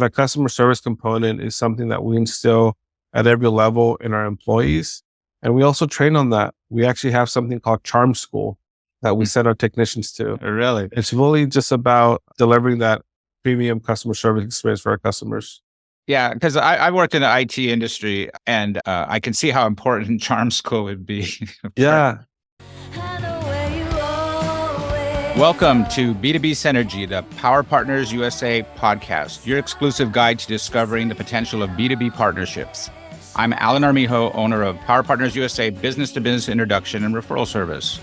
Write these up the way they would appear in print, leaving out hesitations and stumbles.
The customer service component is something that we instill at every level in our employees. And we also train on that. We actually have something called Charm School that we send our technicians to. Really? It's really just about delivering that premium customer service experience for our customers. Yeah, because I worked in the IT industry, and I can see how important Charm School would be. Yeah. Welcome to B2B Synergy, the Power Partners USA podcast, your exclusive guide to discovering the potential of B2B partnerships. I'm Alan Armijo, owner of Power Partners USA business-to-business introduction and referral service.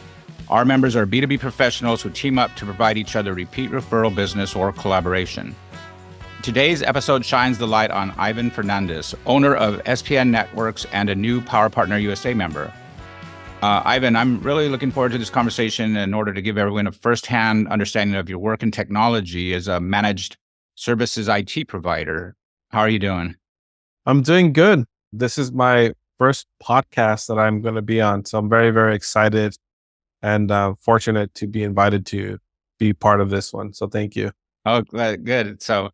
Our members are B2B professionals who team up to provide each other repeat referral business or collaboration. Today's episode shines the light on Ivan Fernandez, owner of SPN Networks and a new Power Partner USA member. Ivan, I'm really looking forward to this conversation in order to give everyone a firsthand understanding of your work in technology as a managed services IT provider. How are you doing? I'm doing good. This is my first podcast that I'm going to be on. So I'm very, very excited and fortunate to be invited to be part of this one. So thank you. Oh, good. So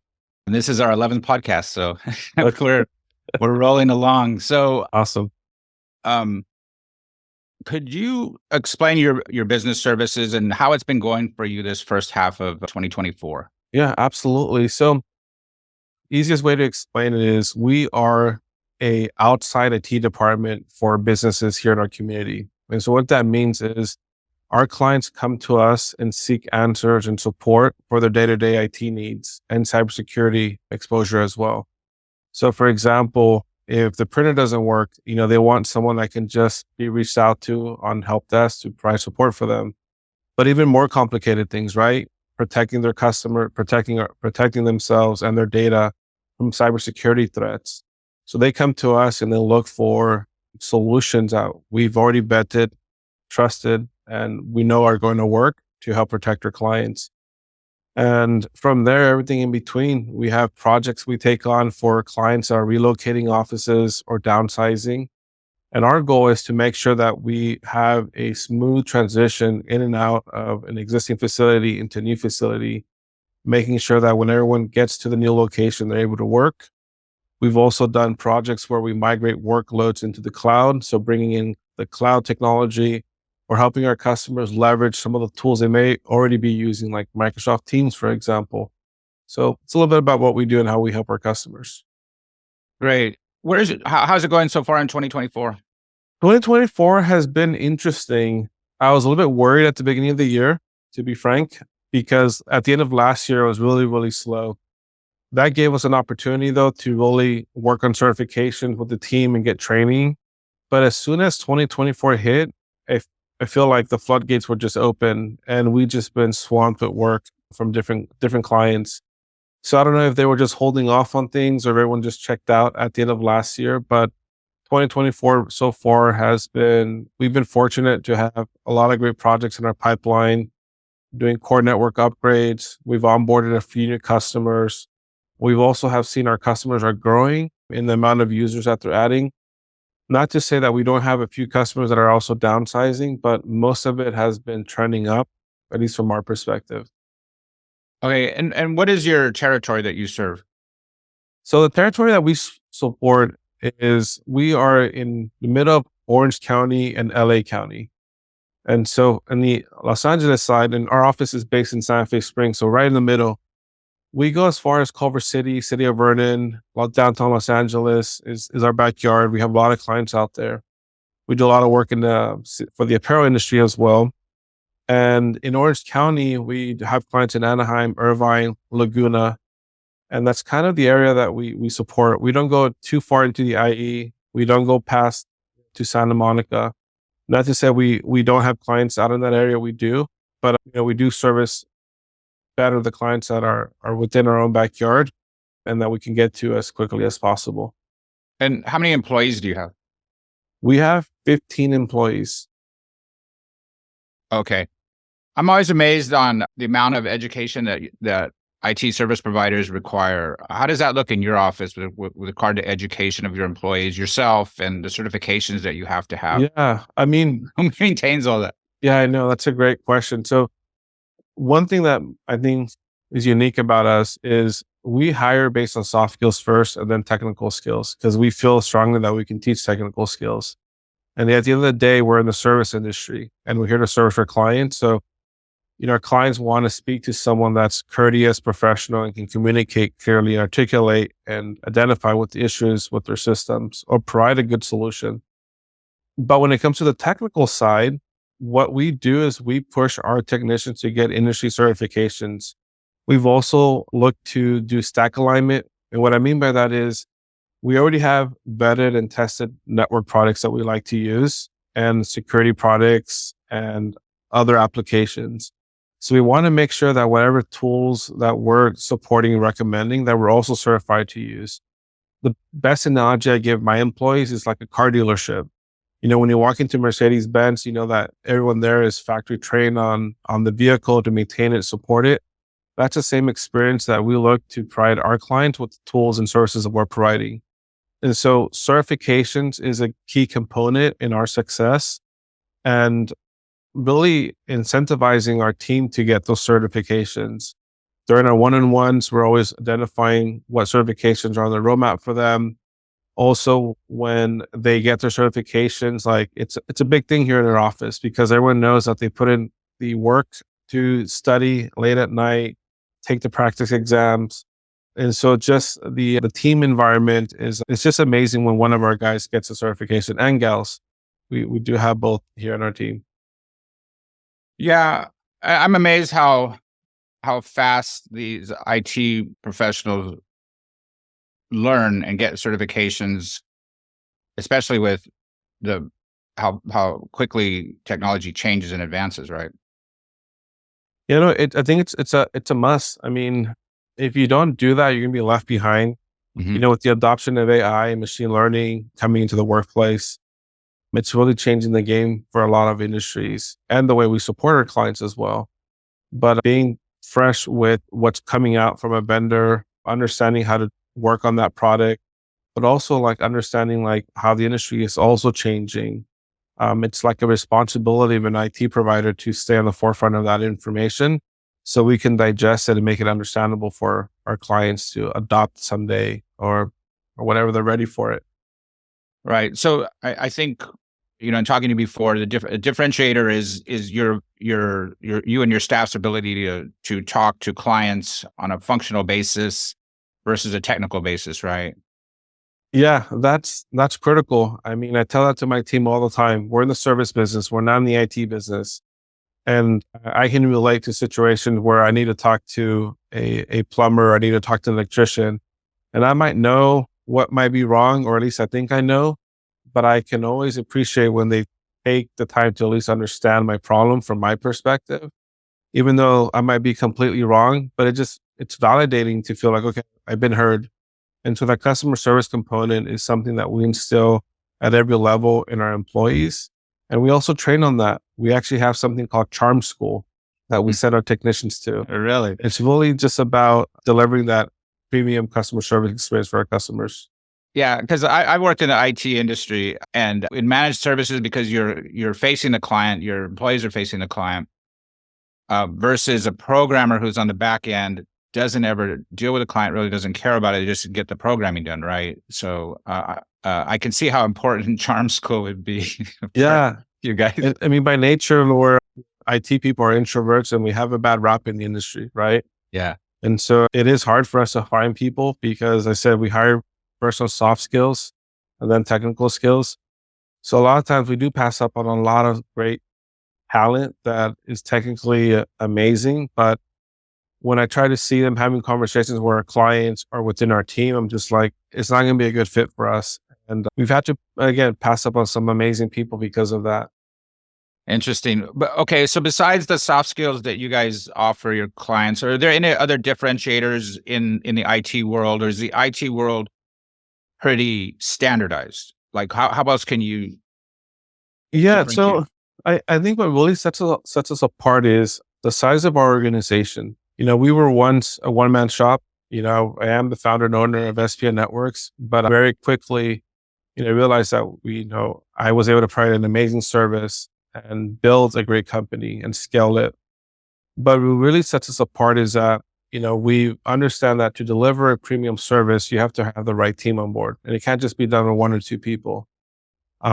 this is our 11th podcast. So we're rolling along. So awesome. Could you explain your business services and how it's been going for you this first half of 2024? Yeah, absolutely. So easiest way to explain it is we are a outside IT department for businesses here in our community. And so what that means is our clients come to us and seek answers and support for their day-to-day IT needs and cybersecurity exposure as well. So for example, if the printer doesn't work, they want someone that can just be reached out to on help desk to provide support for them. But even more complicated things, right? Protecting their customer, protecting themselves and their data from cybersecurity threats. So they come to us and they look for solutions that we've already vetted, trusted, and we know are going to work to help protect our clients. And from there, everything in between, we have projects we take on for clients that are relocating offices or downsizing. And our goal is to make sure that we have a smooth transition in and out of an existing facility into a new facility, making sure that when everyone gets to the new location, they're able to work. We've also done projects where we migrate workloads into the cloud. So bringing in the cloud technology or helping our customers leverage some of the tools they may already be using, like Microsoft Teams, for example. So it's a little bit about what we do and how we help our customers. Great. Where is it? How's it going so far in 2024? 2024 has been interesting. I was a little bit worried at the beginning of the year, to be frank, because at the end of last year, it was really, really slow. That gave us an opportunity, though, to really work on certifications with the team and get training. But as soon as 2024 hit, I feel like the floodgates were just open and we just been swamped with work from different clients. So I don't know if they were just holding off on things or everyone just checked out at the end of last year, but 2024 so far we've been fortunate to have a lot of great projects in our pipeline, doing core network upgrades. We've onboarded a few new customers. We've also have seen our customers are growing in the amount of users that they're adding. Not to say that we don't have a few customers that are also downsizing, but most of it has been trending up, at least from our perspective. Okay. And what is your territory that you serve? So the territory that we support is we are in the middle of Orange County and LA County. And so in the Los Angeles side, and our office is based in Santa Fe Springs, so right in the middle, we go as far as Culver City, City of Vernon, downtown Los Angeles is our backyard. We have a lot of clients out there. We do a lot of work for the apparel industry as well. And in Orange County, we have clients in Anaheim, Irvine, Laguna. And that's kind of the area that we support. We don't go too far into the IE. We don't go past to Santa Monica. Not to say we don't have clients out in that area. We do, but we do service better the clients that are within our own backyard and that we can get to as quickly as possible. And how many employees do you have? We have 15 employees. Okay. I'm always amazed on the amount of education that IT service providers require. How does that look in your office with regard to education of your employees, yourself, and the certifications that you have to have? Yeah. I mean, who maintains all that? Yeah, I know. That's a great question. So one thing that I think is unique about us is we hire based on soft skills first and then technical skills because we feel strongly that we can teach technical skills. And at the end of the day, we're in the service industry and we're here to service our clients. So, our clients want to speak to someone that's courteous, professional, and can communicate clearly, articulate, and identify what the issue is with their systems or provide a good solution. But when it comes to the technical side, what we do is we push our technicians to get industry certifications. We've also looked to do stack alignment. And what I mean by that is we already have vetted and tested network products that we like to use and security products and other applications. So we want to make sure that whatever tools that we're supporting and recommending that we're also certified to use. The best analogy I give my employees is like a car dealership. When you walk into Mercedes-Benz, you know that everyone there is factory trained on the vehicle to maintain it, support it. That's the same experience that we look to provide our clients with the tools and services that we're providing. And so certifications is a key component in our success and really incentivizing our team to get those certifications. During our one-on-ones, we're always identifying what certifications are on the roadmap for them. Also, when they get their certifications, like it's a big thing here in our office because everyone knows that they put in the work to study late at night, take the practice exams. And so just the team environment it's just amazing when one of our guys gets a certification and gals. We do have both here on our team. Yeah, I'm amazed how fast these IT professionals learn and get certifications, especially with how quickly technology changes and advances, right? I think it's a must. I mean, if you don't do that, you're gonna be left behind. Mhm. With the adoption of AI and machine learning coming into the workplace, it's really changing the game for a lot of industries and the way we support our clients as well. But being fresh with what's coming out from a vendor, understanding how to work on that product, but also like understanding like how the industry is also changing. It's like a responsibility of an IT provider to stay on the forefront of that information so we can digest it and make it understandable for our clients to adopt someday or whenever they're ready for it. Right. So I think, in talking to you before, a differentiator is you and your staff's ability to talk to clients on a functional basis versus a technical basis, right? Yeah, that's critical. I mean, I tell that to my team all the time. We're in the service business. We're not in the IT business. And I can relate to situations where I need to talk to a plumber, I need to talk to an electrician, and I might know what might be wrong, or at least I think I know, but I can always appreciate when they take the time to at least understand my problem from my perspective, even though I might be completely wrong, but it's validating to feel like, okay, I've been heard. And so that customer service component is something that we instill at every level in our employees. And we also train on that. We actually have something called Charm School that we Mm. send our technicians to. Really? It's really just about delivering that premium customer service experience for our customers. Yeah, because I worked in the IT industry and in managed services because you're facing the client, your employees are facing the client, versus a programmer who's on the back end doesn't ever deal with the client, really doesn't care about it, just get the programming done, right? So I can see how important Charm School would be for Yeah. you guys. I mean, by nature, we're IT people are introverts and we have a bad rap in the industry, right? Yeah. And so it is hard for us to find people because I said we hire first on soft skills and then technical skills. So a lot of times we do pass up on a lot of great talent that is technically amazing. But when I try to see them having conversations with our clients or within our team, I'm just like, it's not going to be a good fit for us. And we've had to, again, pass up on some amazing people because of that. Interesting. But okay, so besides the soft skills that you guys offer your clients, are there any other differentiators in the IT world, or is the IT world pretty standardized? Like how else can you Yeah. differentiate? So I think what really sets us apart is the size of our organization. We were once a one-man shop. I am the founder and owner of SPN Networks, but very quickly, realized that I was able to provide an amazing service and build a great company and scale it. But what really sets us apart is that, we understand that to deliver a premium service, you have to have the right team on board, and it can't just be done with one or two people.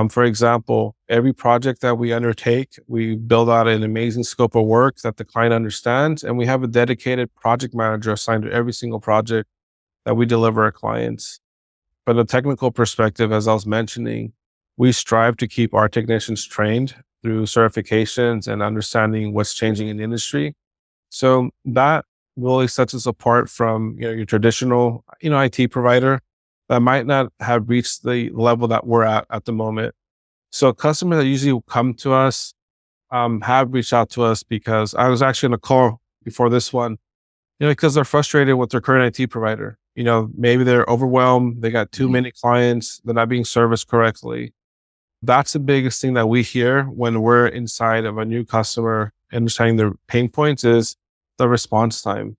For example, every project that we undertake, we build out an amazing scope of work that the client understands, and we have a dedicated project manager assigned to every single project that we deliver our clients. From a technical perspective, as I was mentioning, we strive to keep our technicians trained through certifications and understanding what's changing in the industry. So that really sets us apart from your traditional IT provider that might not have reached the level that we're at the moment. So customers that usually come to us have reached out to us because I was actually on a call before this one, because they're frustrated with their current IT provider. Maybe they're overwhelmed, they got too many clients, they're not being serviced correctly. That's the biggest thing that we hear when we're inside of a new customer, understanding their pain points is the response time.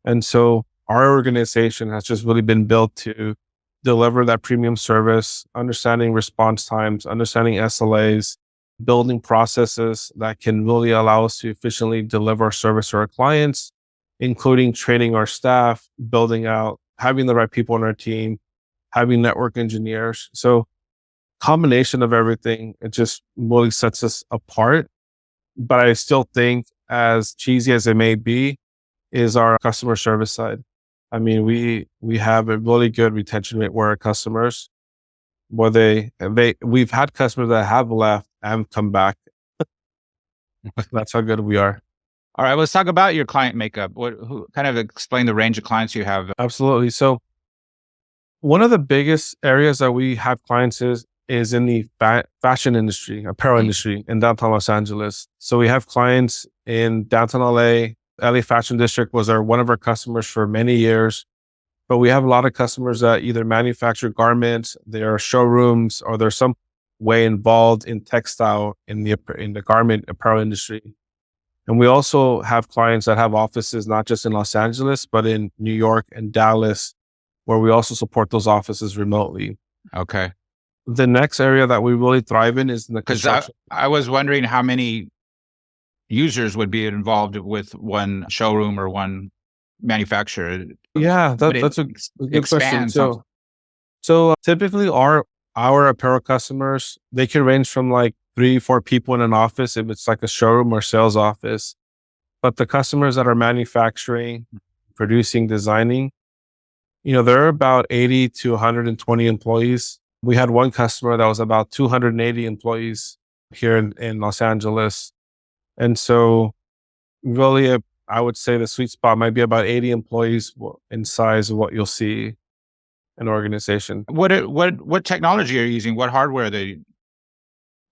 And so our organization has just really been built to deliver that premium service, understanding response times, understanding SLAs, building processes that can really allow us to efficiently deliver our service to our clients, including training our staff, building out, having the right people on our team, having network engineers. So combination of everything, it just really sets us apart. But I still think, as cheesy as it may be, is our customer service side. I mean, we have a really good retention rate with our customers. Where we've had customers that have left and come back. That's how good we are. All right, let's talk about your client makeup. Who kind of explain the range of clients you have? Absolutely. So one of the biggest areas that we have clients is in the fashion industry, apparel industry in downtown Los Angeles. So we have clients in downtown LA. LA Fashion District was one of our customers for many years. But we have a lot of customers that either manufacture garments, they are showrooms, or they're some way involved in textile in the garment apparel industry. And we also have clients that have offices not just in Los Angeles, but in New York and Dallas, where we also support those offices remotely. Okay. The next area that we really thrive in is in the construction. I was wondering how many users would be involved with one showroom or one manufacturer. Yeah, that's a good question. So typically our apparel customers, they can range from like 3-4 people in an office if it's like a showroom or sales office. But the customers that are manufacturing, producing, designing, they're about 80 to 120 employees. We had one customer that was about 280 employees here in Los Angeles. And so really, I would say the sweet spot might be about 80 employees in size of what you'll see in an organization. What technology are you using? What hardware are they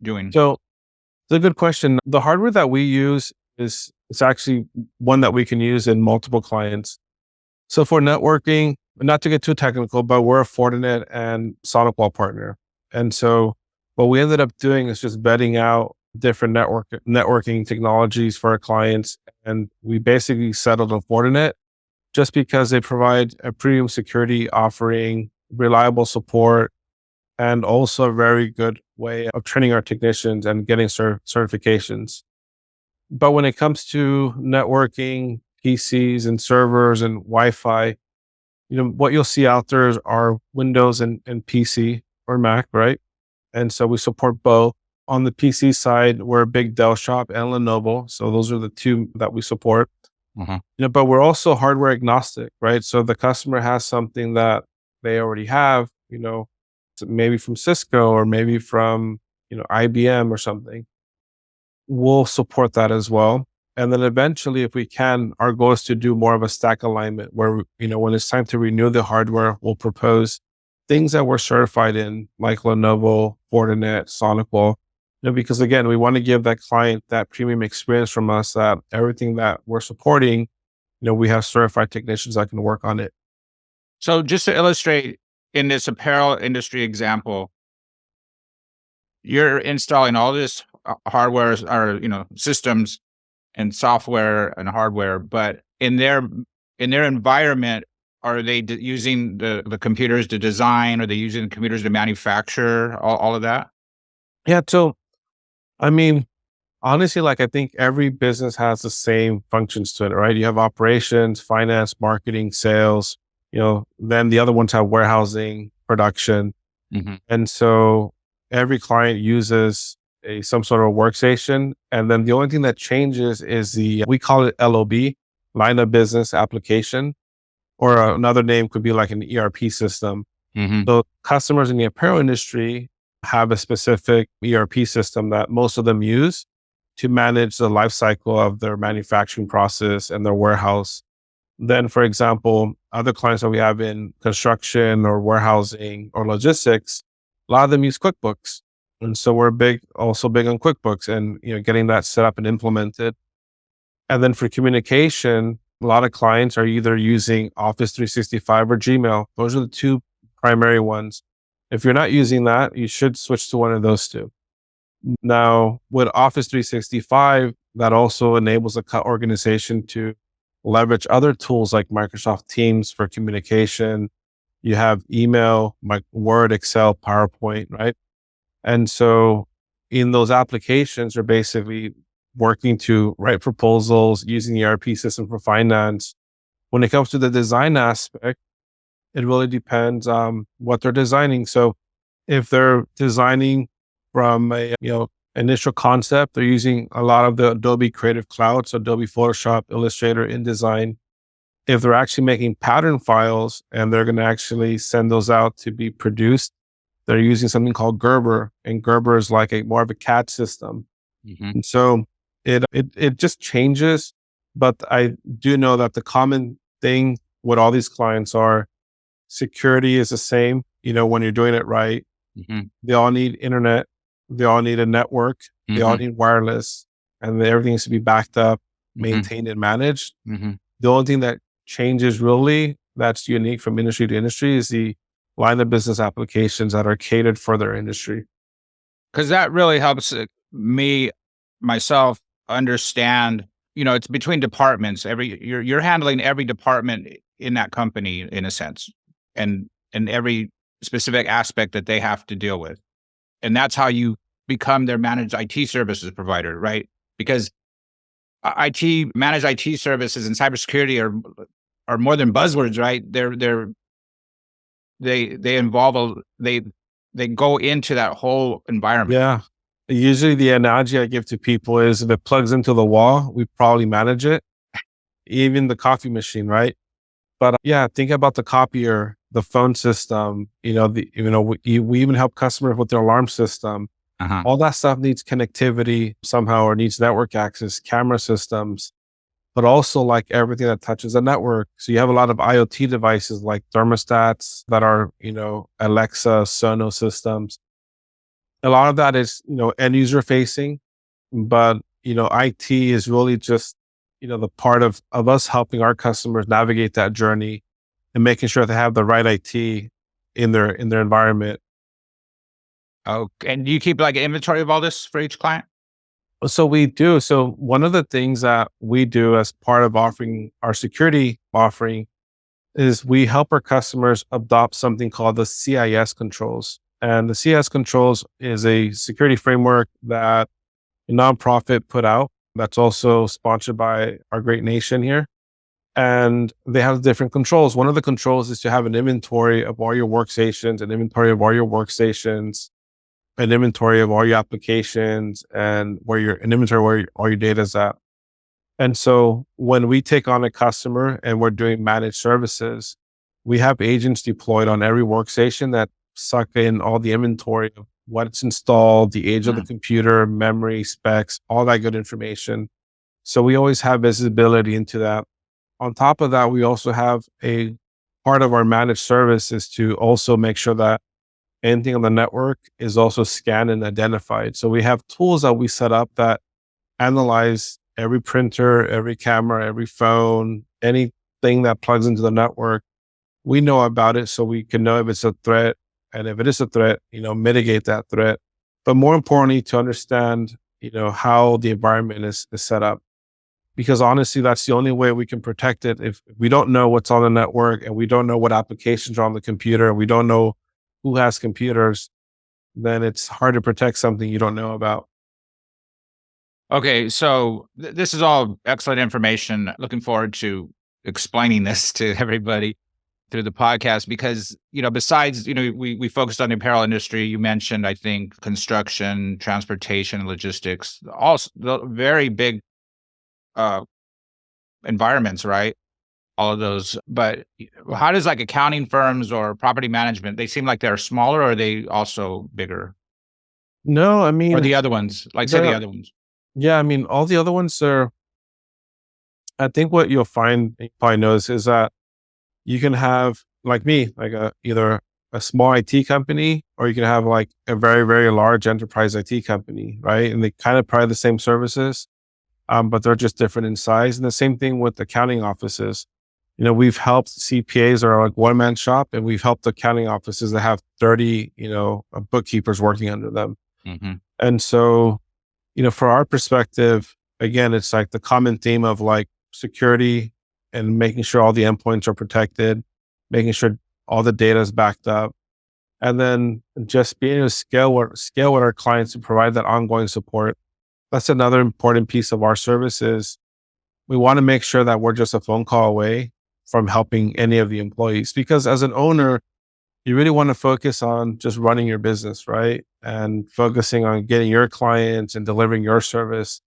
doing? So it's a good question. The hardware that we use is it's actually one that we can use in multiple clients. So for networking, not to get too technical, but we're a Fortinet and SonicWall partner. And so what we ended up doing is just vetting out different networking technologies for our clients. And we basically settled on Fortinet just because they provide a premium security offering, reliable support, and also a very good way of training our technicians and getting certifications. But when it comes to networking, PCs and servers and Wi-Fi, what you'll see out there are Windows and PC or Mac, right? And so we support both. On the PC side, we're a big Dell shop and Lenovo. So those are the two that we support. But we're also hardware agnostic, right? So the customer has something that they already have, maybe from Cisco or maybe from, IBM or something. We'll support that as well. And then eventually, if we can, our goal is to do more of a stack alignment where, when it's time to renew the hardware, we'll propose things that we're certified in, like Lenovo, Fortinet, SonicWall, because again, we want to give that client that premium experience from us, that everything that we're supporting, we have certified technicians that can work on it. So just to illustrate in this apparel industry example, you're installing all this hardware or, systems and software and hardware, but in their environment, are they using the computers to design? Are they using the computers to manufacture all of that? Yeah. So, I mean, Honestly, like I think every business has the same functions to it, right? You have operations, finance, marketing, sales, then the other ones have warehousing, production. Hmm. And so every client uses some sort of workstation. And then the only thing that changes is we call it LOB, line of business application, or another name could be like an ERP system. Hmm. So customers in the apparel industry have a specific ERP system that most of them use to manage the life cycle of their manufacturing process and their warehouse. Then, for example, other clients that we have in construction or warehousing or logistics, a lot of them use QuickBooks. And so we're also big on QuickBooks and getting that set up and implemented. And then for communication, a lot of clients are either using Office 365 or Gmail. Those are the two primary ones. If you're not using that, you should switch to one of those two. Now, with Office 365, that also enables a organization to leverage other tools like Microsoft Teams for communication. You have email, like Word, Excel, PowerPoint, right? And so in those applications, are basically working to write proposals using the ERP system for finance. When it comes to the design aspect, it really depends on what they're designing. So if they're designing from a initial concept, they're using a lot of the Adobe Creative Cloud, so Adobe Photoshop, Illustrator, InDesign. If they're actually making pattern files and they're going to actually send those out to be produced, they're using something called Gerber, and Gerber is like more of a CAD system. Hmm. And so it just changes. But I do know that the common thing with all these clients are security is the same. When you're doing it right, Hmm. they all need internet, they all need a network, they all Hmm. need wireless, and everything needs to be backed up, Hmm. maintained, and managed. Hmm. The only thing that changes really that's unique from industry to industry is the line of business applications that are catered for their industry. Because that really helps me myself understand. It's between departments. You're handling every department in that company in a sense, and every specific aspect that they have to deal with, and that's how you become their managed IT services provider, right? Because IT managed IT services and cybersecurity are more than buzzwords, right? They involve they go into that whole environment. Yeah. Usually the analogy I give to people is if it plugs into the wall, we probably manage it, even the coffee machine, right? But yeah, think about the copier, the phone system, we even help customers with their alarm system. Uh-huh. All that stuff needs connectivity somehow or needs network access, camera systems, but also like everything that touches a network. So you have a lot of IoT devices like thermostats that are, Alexa, Sonos systems. A lot of that is, end user facing, but, IT is really just, the part of us helping our customers navigate that journey and making sure they have the right IT in their environment. Oh, and do you keep like an inventory of all this for each client? So we do. So one of the things that we do as part of offering our security offering is we help our customers adopt something called the CIS controls. And the CIS controls is a security framework that a nonprofit put out that's also sponsored by our great nation here. And they have different controls. One of the controls is to have an inventory of all your workstations, an inventory of all your applications, and an inventory where all your data is at. And so when we take on a customer and we're doing managed services, we have agents deployed on every workstation that suck in all the inventory of what's installed, the age of the Mhm. computer, memory, specs, all that good information. So we always have visibility into that. On top of that, we also have a part of our managed service is to also make sure that anything on the network is also scanned and identified. So we have tools that we set up that analyze every printer, every camera, every phone, anything that plugs into the network. We know about it so we can know if it's a threat. And if it is a threat, mitigate that threat. But more importantly, to understand, how the environment is set up. Because honestly, that's the only way we can protect it. If we don't know what's on the network and we don't know what applications are on the computer, and we don't know who has computers, then it's hard to protect something you don't know about. Okay, so this is all excellent information. Looking forward to explaining this to everybody through the podcast because, besides, we focused on the apparel industry. You mentioned, I think, construction, transportation, logistics, all the very big uh, environments, right? All of those. But how does like accounting firms or property management, they seem like they're smaller or are they also bigger? No, I Or mean, the other ones, like say the they're, other ones. yeah, I mean, all the other ones are, I think what you'll find, you probably notice is that you can have like me, like either a small IT company, or you can have like a very, very large enterprise IT company, right? And they kind of provide the same services, but they're just different in size. And the same thing with accounting offices. We've helped CPAs that are like one man shop, and we've helped accounting offices that have 30, bookkeepers working under them. Hmm. And so, for our perspective, again, it's like the common theme of like security and making sure all the endpoints are protected, making sure all the data is backed up, and then just being able to scale with our clients to provide that ongoing support. That's another important piece of our services. We want to make sure that we're just a phone call away from helping any of the employees, because as an owner, you really want to focus on just running your business, right? And focusing on getting your clients and delivering your service.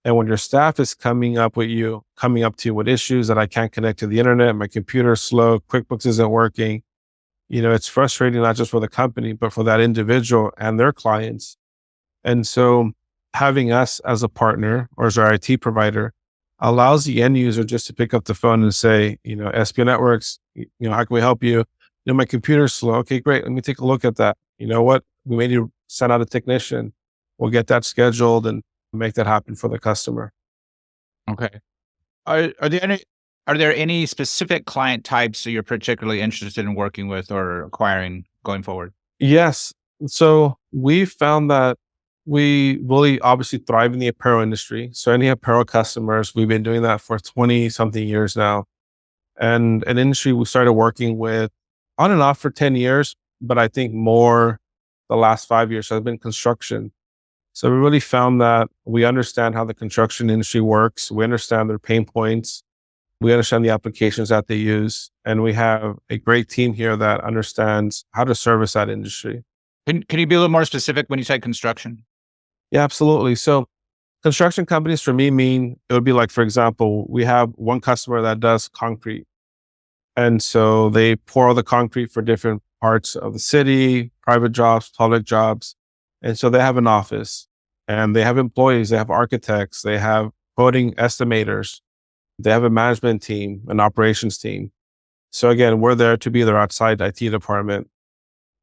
And when your staff is coming up to you with issues that I can't connect to the internet, my computer's slow, QuickBooks isn't working, it's frustrating not just for the company, but for that individual and their clients. And so having us as a partner or as our IT provider allows the end user just to pick up the phone and say, SPN Networks, how can we help you? My computer's slow. Okay, great. Let me take a look at that. You know what? We may need to send out a technician. We'll get that scheduled and make that happen for the customer. Okay. Are there any specific client types that you're particularly interested in working with or acquiring going forward? Yes. So we found that we really obviously thrive in the apparel industry. So any apparel customers, we've been doing that for 20 something years now. And an industry we started working with on and off for 10 years, but I think more the last 5 years has been construction. So we really found that we understand how the construction industry works. We understand their pain points. We understand the applications that they use. And we have a great team here that understands how to service that industry. Can you be a little more specific when you say construction? Yeah, absolutely. So construction companies for me mean it would be like, for example, we have one customer that does concrete. And so they pour all the concrete for different parts of the city, private jobs, public jobs. And so they have an office and they have employees, they have architects, they have coding estimators, they have a management team, an operations team. So again, we're there to be their outside IT department.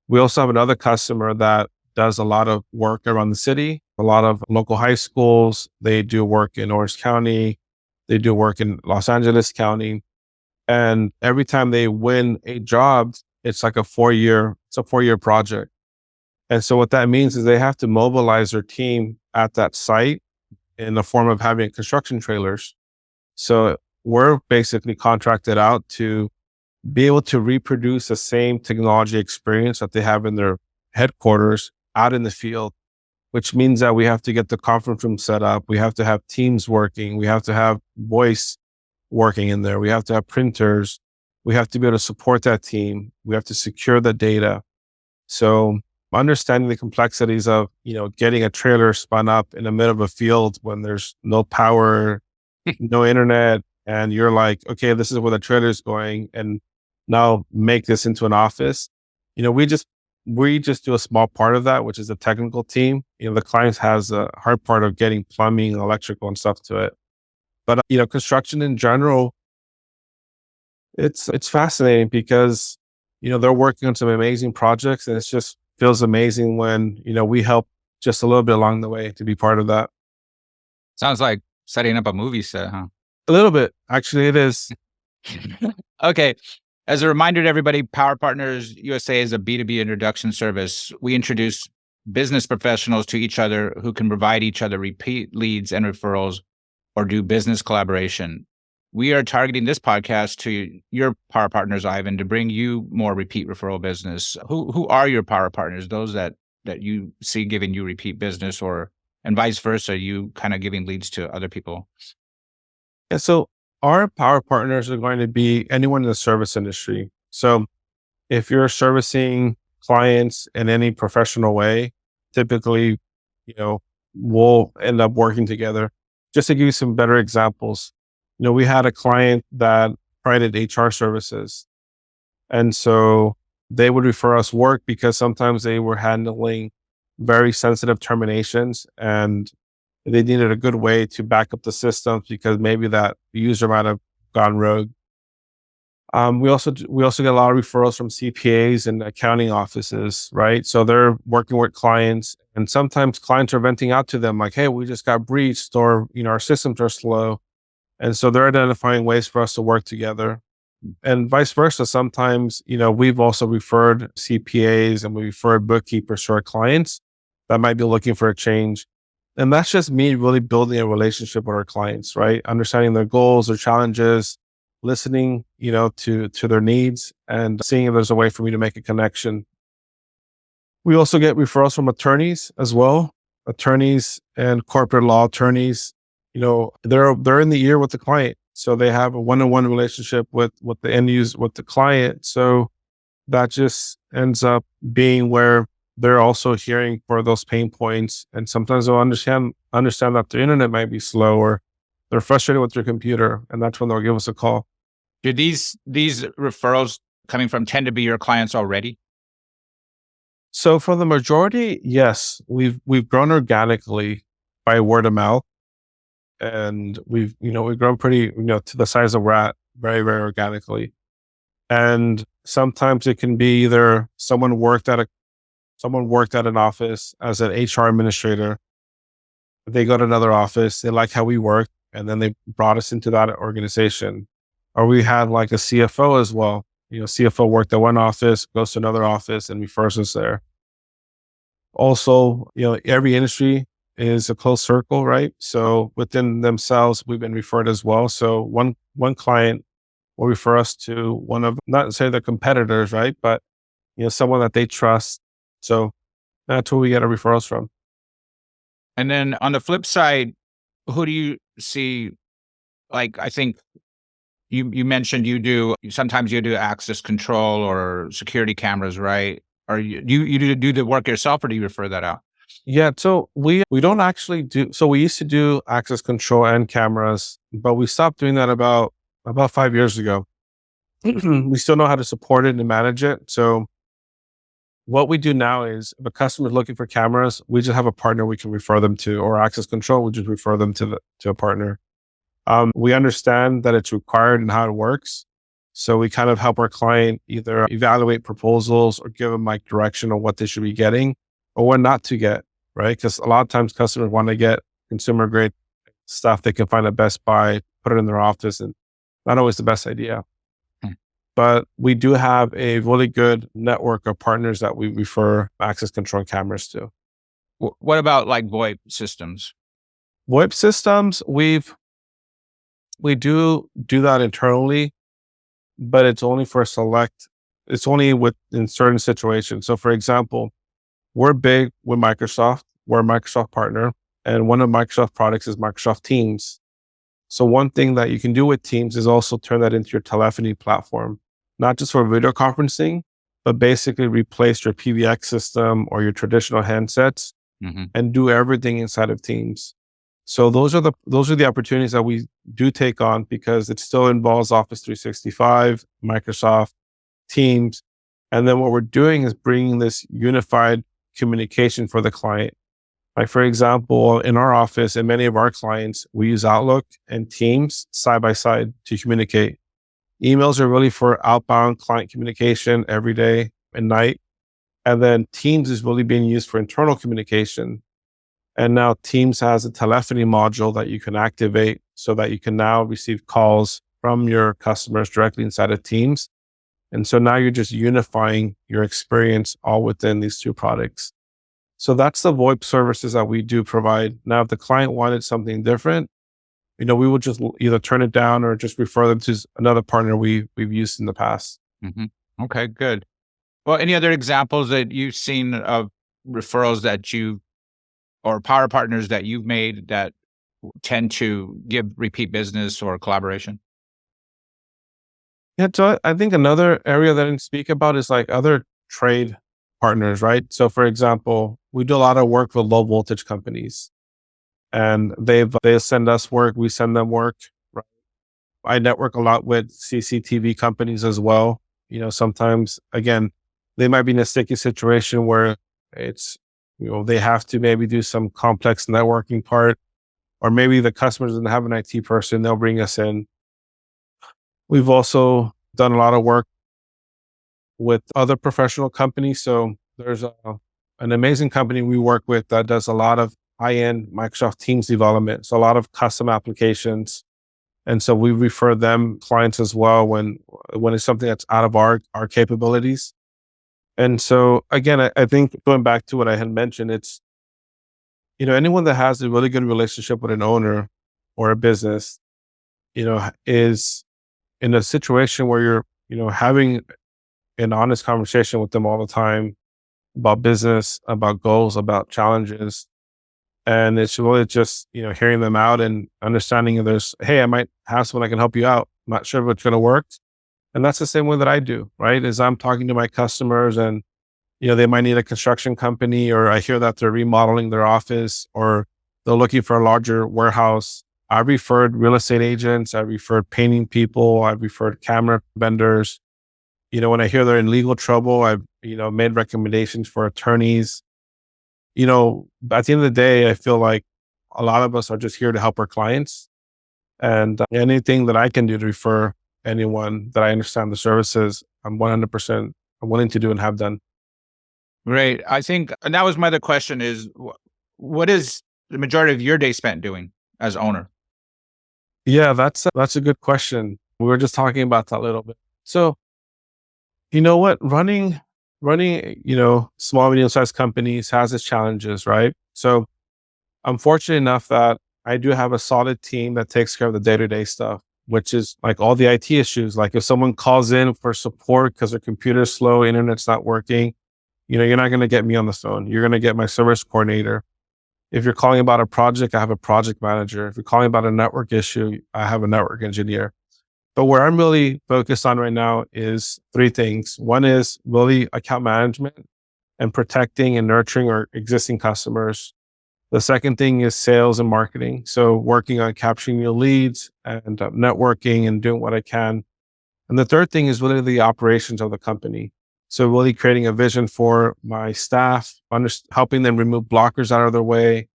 We also have another customer that does a lot of work around the city, a lot of local high schools. They do work in Orange County. They do work in Los Angeles County. And every time they win a job, it's like it's a 4-year project. And so what that means is they have to mobilize their team at that site in the form of having construction trailers. So we're basically contracted out to be able to reproduce the same technology experience that they have in their headquarters out in the field, which means that we have to get the conference room set up. We have to have teams working. We have to have voice working in there. We have to have printers. We have to be able to support that team. We have to secure the data. So understanding the complexities of, getting a trailer spun up in the middle of a field when there's no power, no internet, and you're like, okay, this is where the trailer is going, and now make this into an office. We just do a small part of that, which is the technical team. The client has a hard part of getting plumbing, electrical, and stuff to it. But construction in general, it's fascinating because they're working on some amazing projects, and it just feels amazing when we help just a little bit along the way to be part of that. Sounds like setting up a movie set, huh? A little bit, actually, it is. Okay. As a reminder to everybody, Power Partners USA is a B2B introduction service. We introduce business professionals to each other who can provide each other repeat leads and referrals or do business collaboration. We are targeting this podcast to your Power Partners, Ivan, to bring you more repeat referral business. Who are your Power Partners? Those that you see giving you repeat business or and vice versa, you kind of giving leads to other people? Yeah, so our power partners are going to be anyone in the service industry. So if you're servicing clients in any professional way, typically, you know, we'll end up working together. Just to give you some better examples, we had a client that provided HR services. And so they would refer us work because sometimes they were handling very sensitive terminations and they needed a good way to back up the systems because maybe that user might have gone rogue. We also get a lot of referrals from CPAs and accounting offices, right? So they're working with clients, and sometimes clients are venting out to them like, "Hey, we just got breached," or our systems are slow, and so they're identifying ways for us to work together, and vice versa. Sometimes we've also referred CPAs and we referred bookkeepers to our clients that might be looking for a change, and that's just me really building a relationship with our clients, right? Understanding their goals, their challenges, listening, to their needs and seeing if there's a way for me to make a connection. We also get referrals from attorneys as well. Attorneys and corporate law attorneys, they're in the ear with the client. So they have a one-on-one relationship with the end user, with the client. So that just ends up being where they're also hearing for those pain points. And sometimes they'll understand that their internet might be slow or they're frustrated with their computer. And that's when they'll give us a call. Do these referrals coming from tend to be your clients already? So for the majority, yes, we've grown organically by word of mouth, and we've grown pretty to the size that we're at very, very organically. And sometimes it can be either someone worked at an office as an HR administrator. They go to another office, they like how we work, and then they brought us into that organization. Or we had like a CFO as well. CFO worked at one office, goes to another office and refers us there. Also, every industry is a closed circle, right? So within themselves, we've been referred as well. So one client will refer us to one of, not to say the competitors, right? But, someone that they trust. So that's where we get our referrals from. And then on the flip side, who do you see? Like, I think you mentioned sometimes you do access control or security cameras, right? Or you do the work yourself, or do you refer that out? Yeah, so we don't actually do. So we used to do access control and cameras, but we stopped doing that about 5 years ago. We still know how to support it and manage it. So what we do now is if a customer is looking for cameras, we just have a partner we can refer them to, or access control, we just refer them to a partner. We understand that it's required and how it works. So we kind of help our client either evaluate proposals or give them like direction on what they should be getting or what not to get, right? Because a lot of times customers want to get consumer grade stuff they can find at Best Buy, put it in their office, and not always the best idea. But we do have a really good network of partners that we refer access control cameras to. What about like VoIP systems? VoIP systems, we do that internally, but it's only in certain situations. So for example, we're big with Microsoft. We're a Microsoft partner, and one of Microsoft products is Microsoft Teams. So one thing that you can do with Teams is also turn that into your telephony platform, not just for video conferencing, but basically replace your PBX system or your traditional handsets and do everything inside of Teams. So those are the opportunities that we do take on because it still involves Office 365, Microsoft Teams. And then what we're doing is bringing this unified communication for the client. Like for example, in our office and many of our clients, we use Outlook and Teams side by side to communicate. Emails are really for outbound client communication every day and night. And then Teams is really being used for internal communication. And now Teams has a telephony module that you can activate so that you can now receive calls from your customers directly inside of Teams. And so now you're just unifying your experience all within these two products. So that's the VoIP services that we do provide. Now, if the client wanted something different, we would just either turn it down or just refer them to another partner we've used in the past. Okay, good. Well, any other examples that you've seen of referrals that you or power partners that you've made that tend to give repeat business or collaboration? Yeah, so I think another area that I didn't speak about is like other trade partners, right? So for example, we do a lot of work with low voltage companies and they send us work, we send them work. Right? I network a lot with CCTV companies as well. Sometimes again, they might be in a sticky situation where it's, they have to maybe do some complex networking part, or maybe the customer doesn't have an IT person, they'll bring us in. We've also done a lot of work with other professional companies. So there's an amazing company we work with that does a lot of high-end Microsoft Teams development. So a lot of custom applications. And so we refer them clients as well when it's something that's out of our capabilities. And so again, I think going back to what I had mentioned, it's, anyone that has a really good relationship with an owner or a business, is in a situation where you're, having an honest conversation with them all the time about business, about goals, about challenges. And it's really just, hearing them out and understanding if there's, hey, I might have someone I can help you out. I'm not sure if it's going to work. And that's the same way that I do, right? Is I'm talking to my customers and, they might need a construction company, or I hear that they're remodeling their office, or they're looking for a larger warehouse. I referred real estate agents. I referred painting people. I referred camera vendors. When I hear they're in legal trouble, I've, made recommendations for attorneys. At the end of the day, I feel like a lot of us are just here to help our clients. And anything that I can do to refer anyone that I understand the services, I'm 100% willing to do and have done. Great. I think, and that was my other question is, what is the majority of your day spent doing as owner? Yeah, that's a good question. We were just talking about that a little bit. So, you know what? Running, small, medium-sized companies has its challenges, right? So I'm fortunate enough that I do have a solid team that takes care of the day-to-day stuff, which is like all the IT issues. Like if someone calls in for support because their computer's slow, internet's not working, you're not going to get me on the phone. You're going to get my service coordinator. If you're calling about a project, I have a project manager. If you're calling about a network issue, I have a network engineer. But where I'm really focused on right now is three things. One is really account management and protecting and nurturing our existing customers. The second thing is sales and marketing. So working on capturing new leads and networking and doing what I can. And the third thing is really the operations of the company. So really creating a vision for my staff, helping them remove blockers out of their way,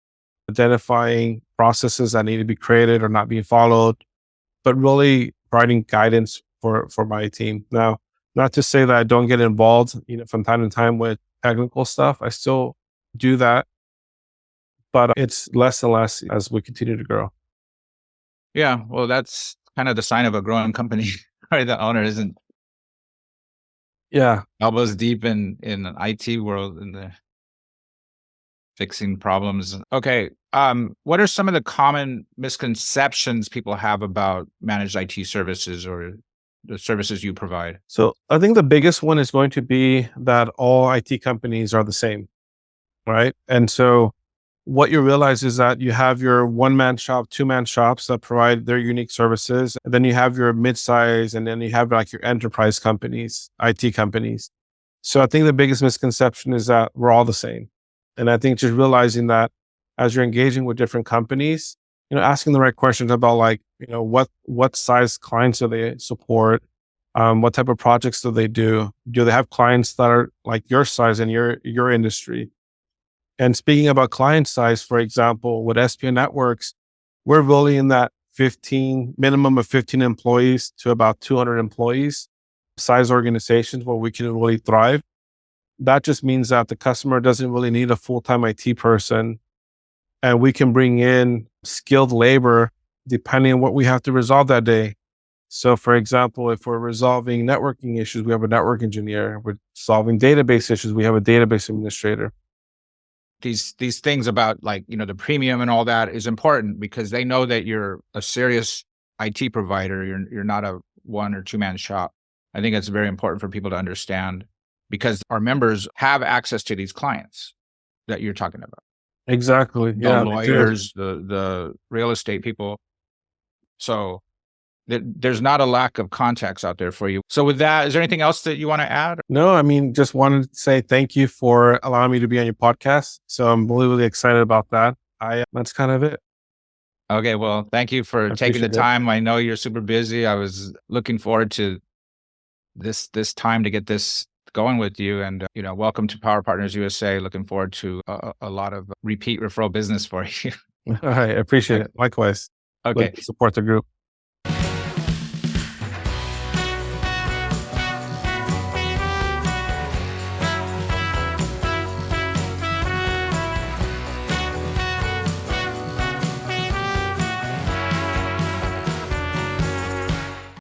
identifying processes that need to be created or not being followed, but really providing guidance for my team. Now, not to say that I don't get involved, from time to time with technical stuff. I still do that, but it's less and less as we continue to grow. Yeah, well, that's kind of the sign of a growing company, right? The owner isn't Yeah. elbows deep in an IT world and the fixing problems. Okay, what are some of the common misconceptions people have about managed IT services or the services you provide? So I think the biggest one is going to be that all IT companies are the same, right? And so what you realize is that you have your one-man shop, two-man shops that provide their unique services. And then you have your mid-size, and then you have like your enterprise companies, IT companies. So I think the biggest misconception is that we're all the same. And I think just realizing that as you're engaging with different companies, asking the right questions about like, what size clients do they support? What type of projects do they do? Do they have clients that are like your size in your industry? And speaking about client size, for example, with SPN Networks, we're really in that minimum of 15 employees to about 200 employees size organizations where we can really thrive. That just means that the customer doesn't really need a full-time IT person, and we can bring in skilled labor depending on what we have to resolve that day. So for example, if we're resolving networking issues, we have a network engineer. If we're solving database issues, we have a database administrator. These things about like, the premium and all that is important because they know that you're a serious IT provider. You're not a one or two man shop. I think it's very important for people to understand because our members have access to these clients that you're talking about. Exactly. the Yeah. They do. lawyers, the real estate people. So there's not a lack of contacts out there for you. So with that, is there anything else that you want to add? No, I mean, just wanted to say thank you for allowing me to be on your podcast. So I'm really, really excited about that. That's kind of it. Okay, well, thank you for I taking the appreciate it. time. I know you're super busy. I was looking forward to this time to get this going with you, and welcome to Power Partners USA. Looking forward to a lot of repeat referral business for you. All right. I appreciate it. Likewise. Okay. Like to support the group.